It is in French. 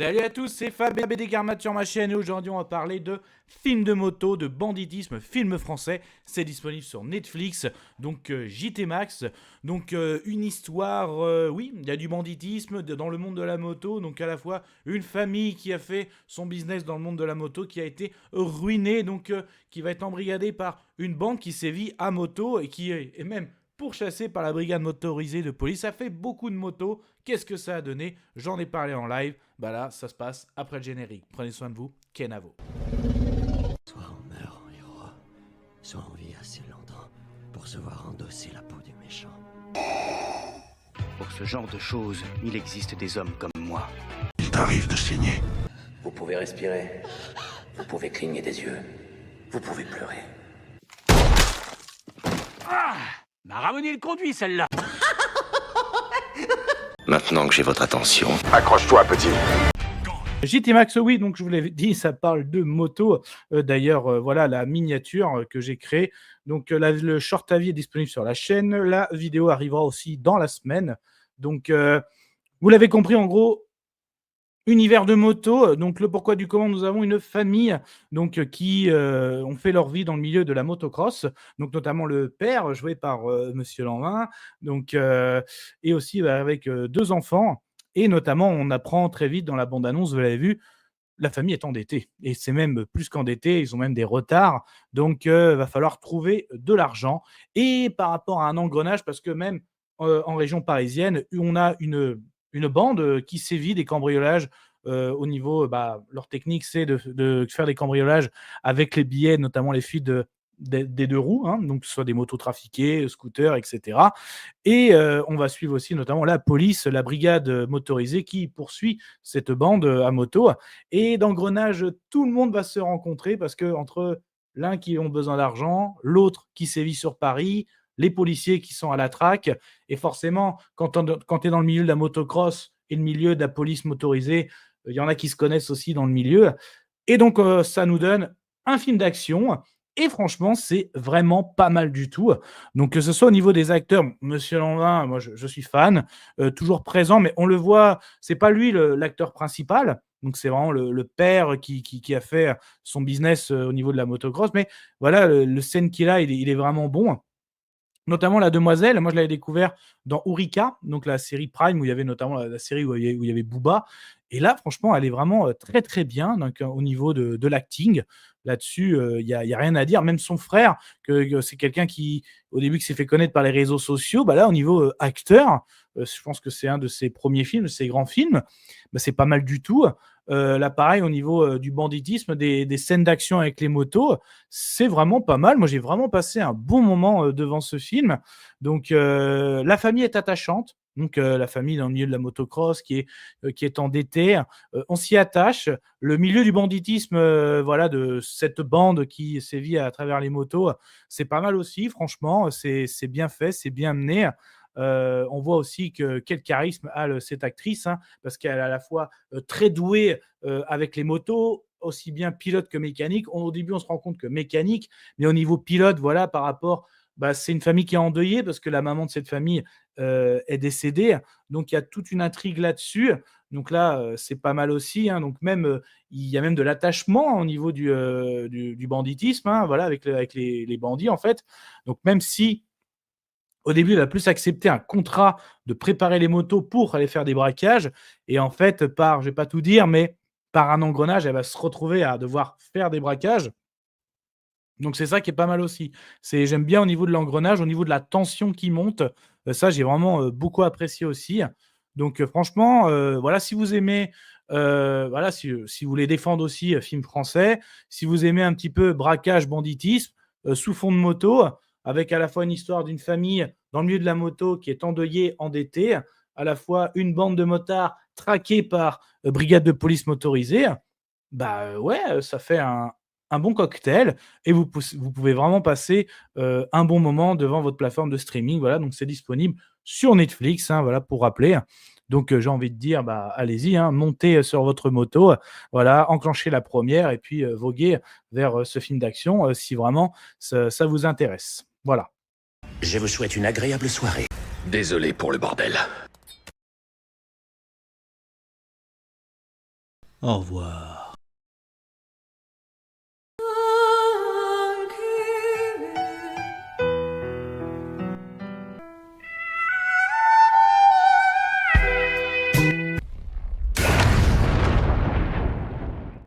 Salut à tous, c'est Fabien Bédégarmat sur ma chaîne et aujourd'hui on va parler de films de moto, de banditisme, film français. C'est disponible sur Netflix, donc JT Max. Donc une histoire, oui, il y a du banditisme dans le monde de la moto. Donc à la fois une famille qui a fait son business dans le monde de la moto, qui a été ruinée, donc qui va être embrigadée par une bande qui sévit à moto et qui est même pourchassé par la brigade motorisée de police. Ça fait beaucoup de motos. Qu'est-ce que ça a donné? J'en ai parlé en live. Bah là, ça se passe après le générique. Prenez soin de vous. Kenavo. Soit on meurt en héros, soit on vit assez longtemps pour se voir endosser la peau du méchant. Pour ce genre de choses, il existe des hommes comme moi. Il t'arrive de saigner. Vous pouvez respirer, vous pouvez cligner des yeux, vous pouvez pleurer. M'a ramené le conduit, celle-là. Maintenant que j'ai votre attention, Accroche-toi, petit. JT Max, oui, donc je vous l'avais dit, ça parle de moto. D'ailleurs, voilà la miniature que j'ai créée. Donc le short avis est disponible sur la chaîne. La vidéo arrivera aussi dans la semaine. Donc vous l'avez compris, en gros, univers de moto. Donc le pourquoi du comment, nous avons une famille donc qui ont fait leur vie dans le milieu de la motocross. Donc notamment le père joué par Monsieur Lanvin. Donc et aussi avec deux enfants. Et notamment, on apprend très vite dans la bande-annonce, vous l'avez vu, la famille est endettée. Et c'est même plus qu'endetté, ils ont même des retards. Donc, va falloir trouver de l'argent. Et par rapport à un engrenage, parce que même en région parisienne, on a une bande qui sévit des cambriolages au niveau, leur technique, c'est de faire des cambriolages avec les billets, notamment les fuites des deux roues, hein, donc que ce soit des motos trafiquées, scooters, etc. Et on va suivre aussi notamment la police, la brigade motorisée qui poursuit cette bande à moto. Et d'engrenage, tout le monde va se rencontrer parce que entre l'un qui ont besoin d'argent, l'autre qui sévit sur Paris, les policiers qui sont à la traque. Et forcément, quand tu es dans le milieu de la motocross et le milieu de la police motorisée, il y en a qui se connaissent aussi dans le milieu. Et donc, ça nous donne un film d'action. Et franchement, c'est vraiment pas mal du tout. Donc, que ce soit au niveau des acteurs, Monsieur Lanvin, moi je suis fan, toujours présent, mais on le voit, c'est pas lui l'acteur principal. Donc, c'est vraiment le père qui a fait son business au niveau de la motocross. Mais voilà, le scène qu'il a, il est vraiment bon. Notamment la demoiselle, moi je l'avais découvert dans Ourika, donc la série Prime où il y avait notamment la série où il y avait Booba. Et là, franchement, elle est vraiment très très bien donc, au niveau de l'acting. Là-dessus, il y a rien à dire. Même son frère, que c'est quelqu'un qui, au début, qui s'est fait connaître par les réseaux sociaux, bah là, au niveau acteur, je pense que c'est un de ses premiers films, ses grands films, bah, c'est pas mal du tout. Là, pareil, au niveau du banditisme, des scènes d'action avec les motos, c'est vraiment pas mal. Moi, j'ai vraiment passé un bon moment devant ce film. Donc, la famille est attachante. Donc, la famille dans le milieu de la motocross qui est endettée, on s'y attache. Le milieu du banditisme, voilà, de cette bande qui sévit à travers les motos, c'est pas mal aussi. Franchement, c'est bien fait, c'est bien mené. On voit aussi quel charisme a cette actrice, hein, parce qu'elle est à la fois très douée avec les motos, aussi bien pilote que mécanique. Au début, on se rend compte que mécanique, mais au niveau pilote, voilà, par rapport, c'est une famille qui est endeuillée parce que la maman de cette famille est décédée. Donc, il y a toute une intrigue là-dessus. Donc là, c'est pas mal aussi, hein. Donc même, il y a même de l'attachement au niveau du banditisme, hein, voilà, avec les bandits, en fait. Donc même si au début, elle va plus accepter un contrat de préparer les motos pour aller faire des braquages. Et en fait, je vais pas tout dire, mais par un engrenage, elle va se retrouver à devoir faire des braquages. Donc c'est ça qui est pas mal aussi. J'aime bien au niveau de l'engrenage, au niveau de la tension qui monte, ça j'ai vraiment, beaucoup apprécié aussi. Donc franchement, voilà, si vous aimez, voilà, si vous voulez défendre aussi, films français, si vous aimez un petit peu braquage, banditisme, sous fond de moto, avec à la fois une histoire d'une famille dans le milieu de la moto qui est endeuillée, endettée, à la fois une bande de motards traqués par, brigade de police motorisée, ouais, ça fait un bon cocktail et vous pouvez vraiment passer, un bon moment devant votre plateforme de streaming. Voilà, donc c'est disponible sur Netflix, hein, voilà, pour rappeler. Donc, j'ai envie de dire, allez-y, hein, montez, sur votre moto, voilà, enclenchez la première et puis, voguez vers, ce film d'action, si vraiment ça vous intéresse. Voilà. Je vous souhaite une agréable soirée. Désolé pour le bordel. Au revoir.